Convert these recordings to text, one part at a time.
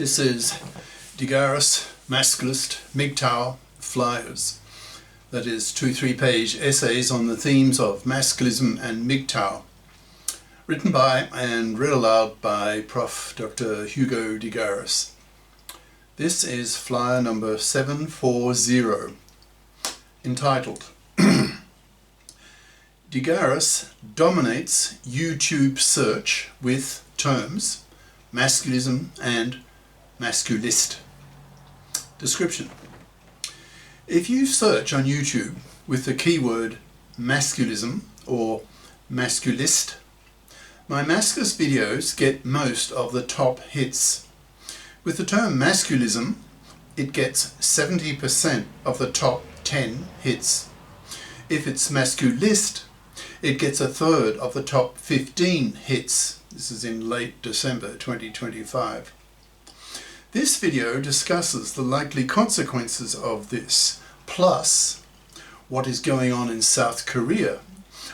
This is Garis, Masculist, MGTOW flyers. That is 2 3-page essays on the themes of Masculism and MGTOW, written by and read aloud by Prof. Dr. Hugo de Garis. This is flyer number 740, entitled De Garis dominates YouTube search with terms Masculism and Masculist. Description: if you search on YouTube with the keyword masculism or masculist, my masculist videos get most of the top hits. With the term masculism, it gets 70% of the top 10 hits. If it's masculist, it gets a third of the top 15 hits. This is in late December 2025. This video discusses the likely consequences of this, plus what is going on in South Korea,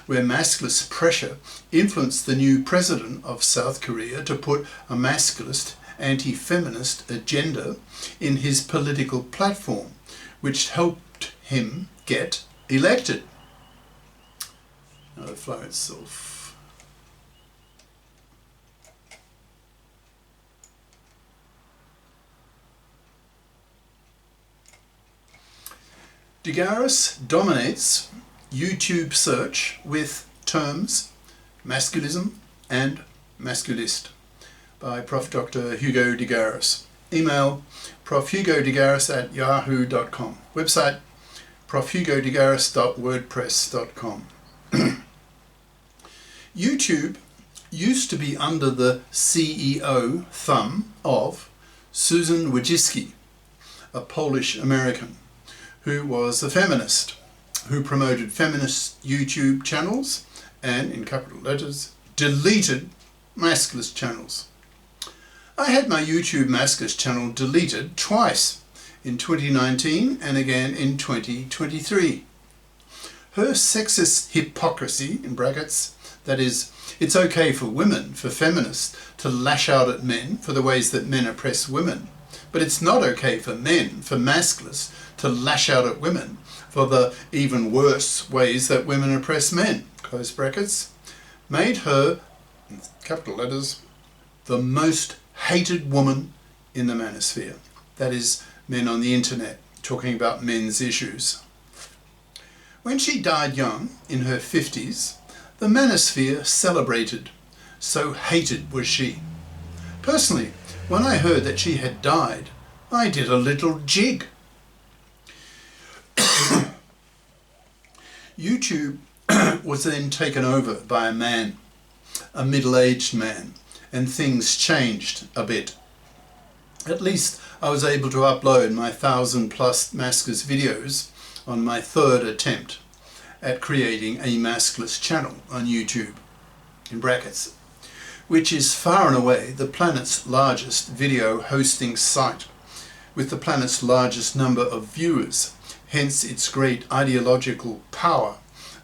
where masculist pressure influenced the new president of South Korea to put a masculist, anti-feminist agenda in his political platform, which helped him get elected. Now the flow itself. De Garis dominates YouTube search with terms masculism and masculist, by Prof. Dr. Hugo de Garis. Email profhugodegaris@yahoo.com. Website profhugodegaris.wordpress.com. YouTube used to be under the CEO thumb of Susan Wojcicki, a Polish American who was a feminist, who promoted feminist YouTube channels and, in capital letters, deleted masculist channels. I had my YouTube masculist channel deleted twice, in 2019 and again in 2023. Her sexist hypocrisy, in brackets, that is, it's okay for women, for feminists, to lash out at men for the ways that men oppress women, but it's not okay for men, for masculists, to lash out at women for the even worse ways that women oppress men, close brackets, made her, in capital letters, the most hated woman in the manosphere. That is, men on the internet, talking about men's issues. When she died young, in her 50s, the manosphere celebrated. So hated was she. Personally, when I heard that she had died, I did a little jig. YouTube was then taken over by a man, a middle-aged man, and things changed a bit. At least I was able to upload my 1,000+ masculist videos on my third attempt at creating a masculist channel on YouTube, in brackets, which is far and away the planet's largest video hosting site, with the planet's largest number of viewers, hence its great ideological power,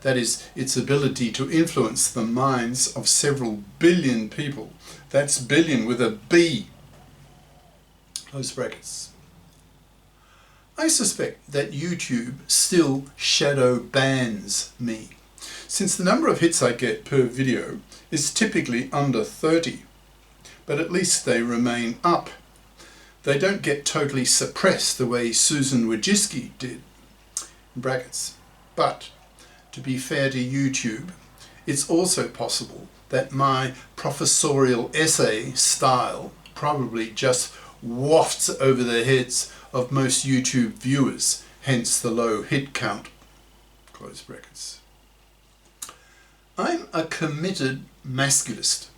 that is, its ability to influence the minds of several billion people. That's billion with a B. Close brackets. I suspect that YouTube still shadow bans me, since the number of hits I get per video is typically under 30, but at least they remain up. They don't get totally suppressed the way Susan Wojcicki did, in brackets. But, to be fair to YouTube, it's also possible that my professorial essay style probably just wafts over the heads of most YouTube viewers, hence the low hit count, close brackets. I'm a committed masculist.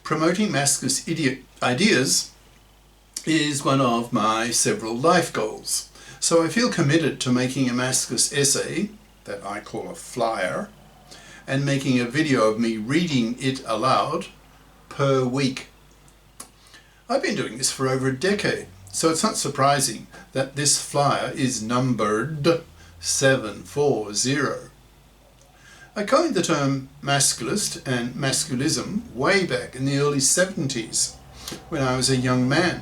Promoting masculist ideas is one of my several life goals. So I feel committed to making a masculist essay, that I call a flyer, and making a video of me reading it aloud per week. I've been doing this for over a decade, so it's not surprising that this flyer is numbered 740. I coined the term masculist and masculism way back in the early 70s when I was a young man,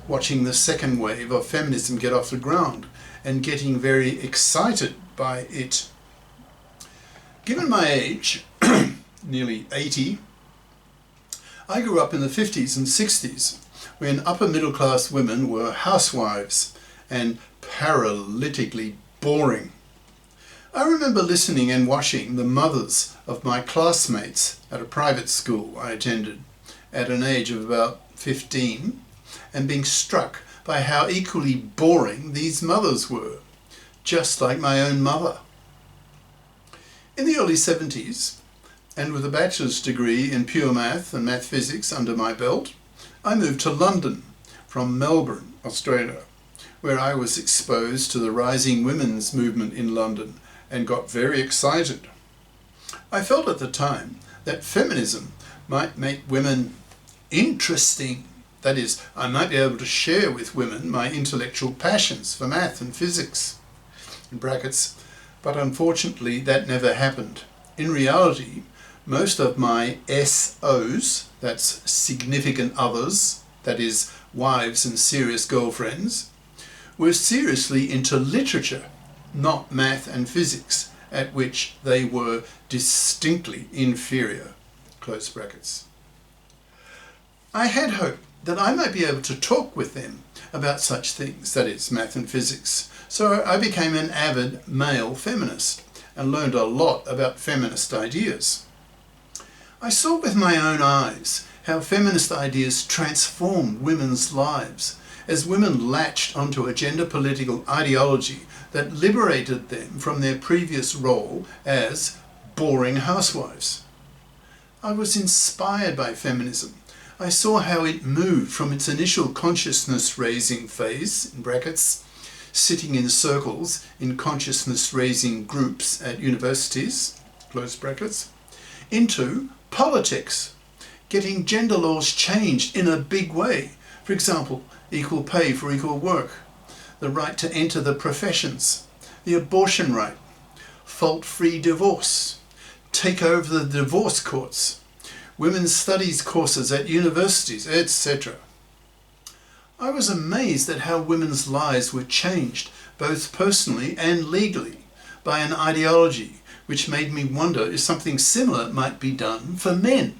watching the second wave of feminism get off the ground and getting very excited by it. Given my age, nearly 80, I grew up in the 50s and 60s when upper middle class women were housewives and paralytically boring. I remember listening and watching the mothers of my classmates at a private school I attended at an age of about 15 and being struck by how equally boring these mothers were, just like my own mother. In the early 70s, and with a bachelor's degree in pure math and math physics under my belt, I moved to London from Melbourne, Australia, where I was exposed to the rising women's movement in London and got very excited. I felt at the time that feminism might make women interesting. That is, I might be able to share with women my intellectual passions for math and physics, in brackets, but unfortunately that never happened. In reality, most of my SOs, that's significant others, that is, wives and serious girlfriends, were seriously into literature, not math and physics, at which they were distinctly inferior, close brackets. I had hoped that I might be able to talk with them about such things, that is, math and physics, so I became an avid male feminist and learned a lot about feminist ideas. I saw with my own eyes how feminist ideas transformed women's lives as women latched onto a gender political ideology that liberated them from their previous role as boring housewives. I was inspired by feminism. I saw how it moved from its initial consciousness-raising phase, in brackets, sitting in circles in consciousness-raising groups at universities, close brackets, into politics, getting gender laws changed in a big way. For example, equal pay for equal work, the right to enter the professions, the abortion right, fault-free divorce, take over the divorce courts, women's studies courses at universities, etc. I was amazed at how women's lives were changed, both personally and legally, by an ideology which made me wonder if something similar might be done for men.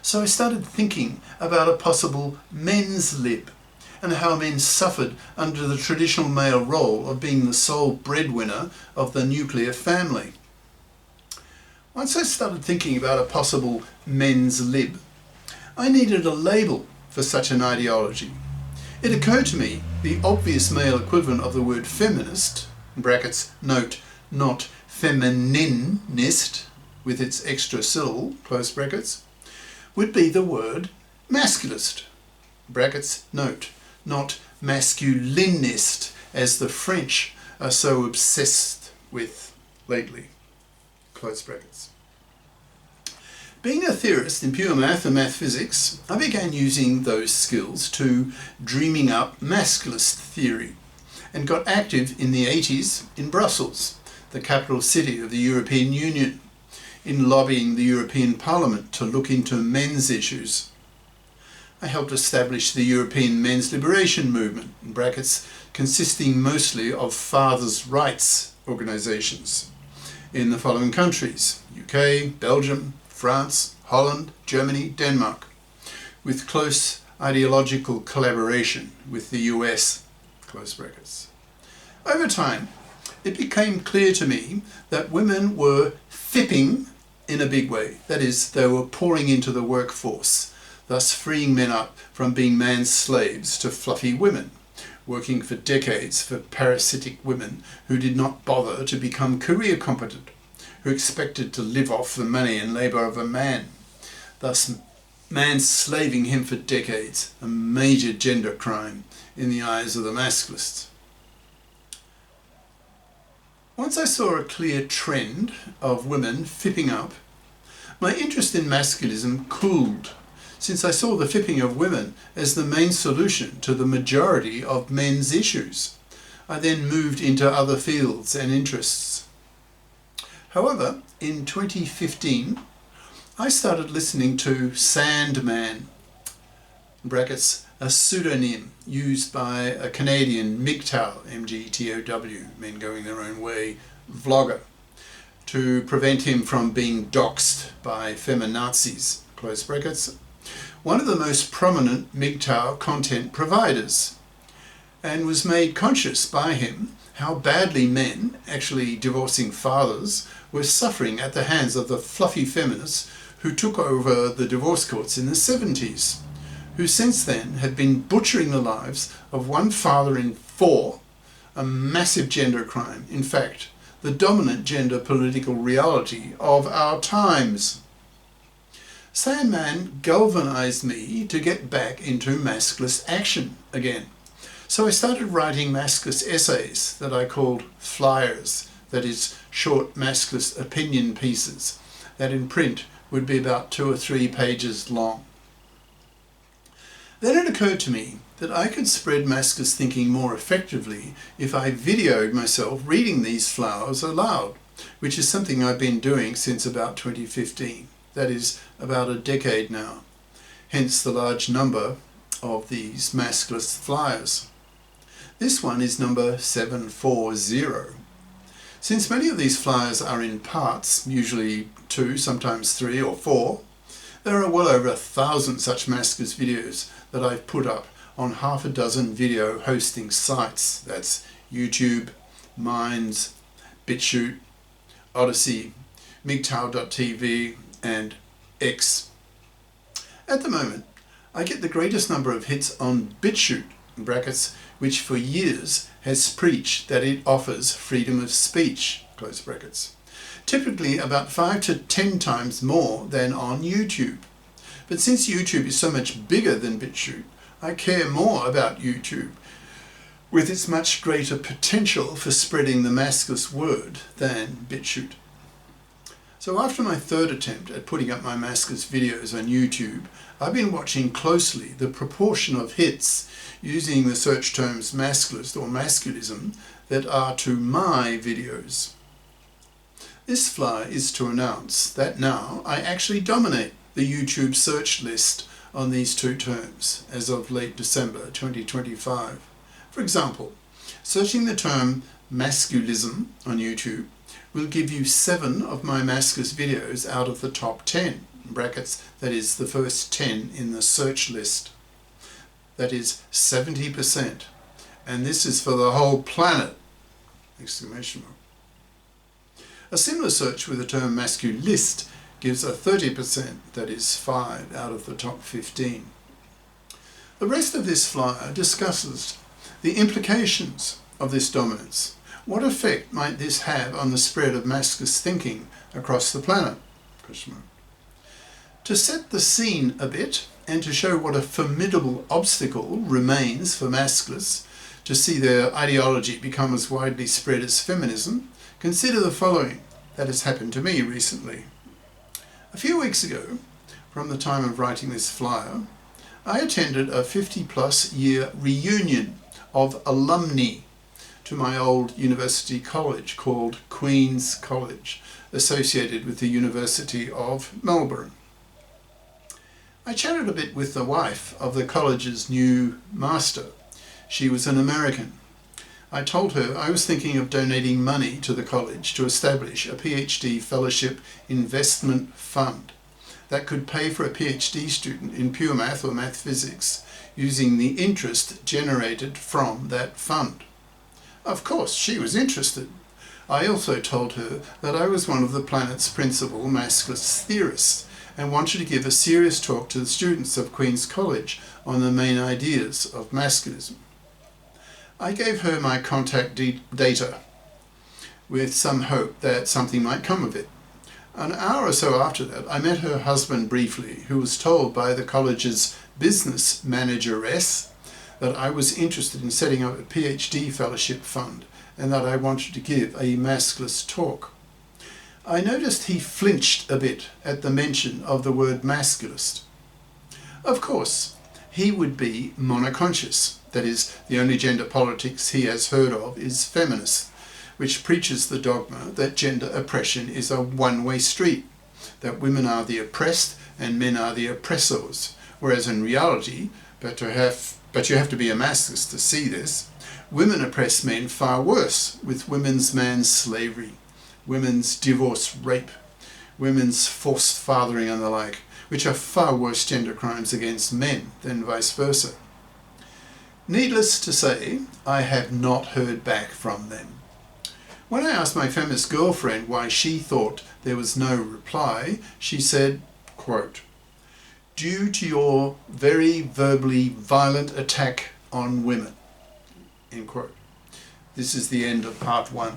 So I started thinking about a possible men's lib, and how men suffered under the traditional male role of being the sole breadwinner of the nuclear family. Once I started thinking about a possible men's lib, I needed a label for such an ideology. It occurred to me the obvious male equivalent of the word feminist, in brackets, note, not femininist, with its extra syllable, close brackets, would be the word masculist, brackets, note, not masculinist, as the French are so obsessed with lately, close brackets. Being a theorist in pure math and math physics, I began using those skills to dreaming up masculist theory and got active in the 80s in Brussels, the capital city of the European Union, in lobbying the European Parliament to look into men's issues. I helped establish the European Men's Liberation Movement, in brackets, consisting mostly of fathers' rights organisations in the following countries: UK, Belgium, France, Holland, Germany, Denmark, with close ideological collaboration with the US, close brackets. Over time, it became clear to me that women were fipping in a big way. That is, they were pouring into the workforce, thus freeing men up from being man's slaves to fluffy women, working for decades for parasitic women who did not bother to become career competent, who expected to live off the money and labour of a man, thus man-slaving him for decades, a major gender crime in the eyes of the masculists. Once I saw a clear trend of women fipping up, my interest in masculism cooled, since I saw the fipping of women as the main solution to the majority of men's issues. I then moved into other fields and interests. However, in 2015, I started listening to Sandman, brackets, a pseudonym used by a Canadian MGTOW, MGTOW, men going their own way, vlogger, to prevent him from being doxxed by feminazis, close brackets, one of the most prominent MGTOW content providers, and was made conscious by him how badly men, actually divorcing fathers, were suffering at the hands of the fluffy feminists who took over the divorce courts in the 70s, who since then have been butchering the lives of one father in 4, a massive gender crime, in fact, the dominant gender political reality of our times. Sandman galvanized me to get back into masculist action again. So I started writing masculist essays that I called flyers, that is, short masculist opinion pieces, that in print would be about 2 or 3 pages long. Then it occurred to me that I could spread masculist thinking more effectively if I videoed myself reading these flyers aloud, which is something I've been doing since about 2015, that is, about a decade now, hence the large number of these masculist flyers. This one is number 740. Since many of these flyers are in parts, usually 2, sometimes 3 or 4, there are well over 1,000 such masculist videos that I've put up on half a dozen video hosting sites. That's YouTube, Minds, BitChute, Odyssey, MGTOW.tv and X. At the moment, I get the greatest number of hits on BitChute, in brackets, which for years has preached that it offers freedom of speech, close brackets. Typically about 5 to 10 times more than on YouTube. But since YouTube is so much bigger than BitChute, I care more about YouTube, with its much greater potential for spreading the masculist word than BitChute. So after my 3rd attempt at putting up my masculist videos on YouTube, I've been watching closely the proportion of hits using the search terms masculist or masculism that are to my videos. This flyer is to announce that now I actually dominate the YouTube search list on these 2 terms as of late December 2025. For example, searching the term masculism on YouTube will give you 7 of my masculist videos out of the top 10, in brackets, that is the first 10 in the search list. That is 70%, and this is for the whole planet! Exclamation mark. A similar search with the term masculist gives a 30%, that is 5 out of the top 15. The rest of this flyer discusses the implications of this dominance. What effect might this have on the spread of masculist thinking across the planet? To set the scene a bit, and to show what a formidable obstacle remains for masculists to see their ideology become as widely spread as feminism, consider the following that has happened to me recently. A few weeks ago, from the time of writing this flyer, I attended a 50-plus year reunion of alumni to my old university college called Queen's College, associated with the University of Melbourne. I chatted a bit with the wife of the college's new master. She was an American. I told her I was thinking of donating money to the college to establish a PhD fellowship investment fund that could pay for a PhD student in pure math or math physics using the interest generated from that fund. Of course, she was interested. I also told her that I was one of the planet's principal masculist theorists and wanted to give a serious talk to the students of Queen's College on the main ideas of masculism. I gave her my contact data with some hope that something might come of it. An hour or so after that, I met her husband briefly, who was told by the college's business manageress that I was interested in setting up a PhD fellowship fund and that I wanted to give a masculist talk. I noticed he flinched a bit at the mention of the word masculist. Of course, he would be monoconscious, that is, the only gender politics he has heard of is feminist, which preaches the dogma that gender oppression is a one-way street, that women are the oppressed and men are the oppressors, whereas in reality, but you have to be a Masculist to see this. Women oppress men far worse, with women's manslavery, women's divorce rape, women's forced fathering and the like, which are far worse gender crimes against men than vice versa. Needless to say, I have not heard back from them. When I asked my feminist girlfriend why she thought there was no reply, she said, quote, "Due to your very verbally violent attack on women." End quote. This is the end of part 1.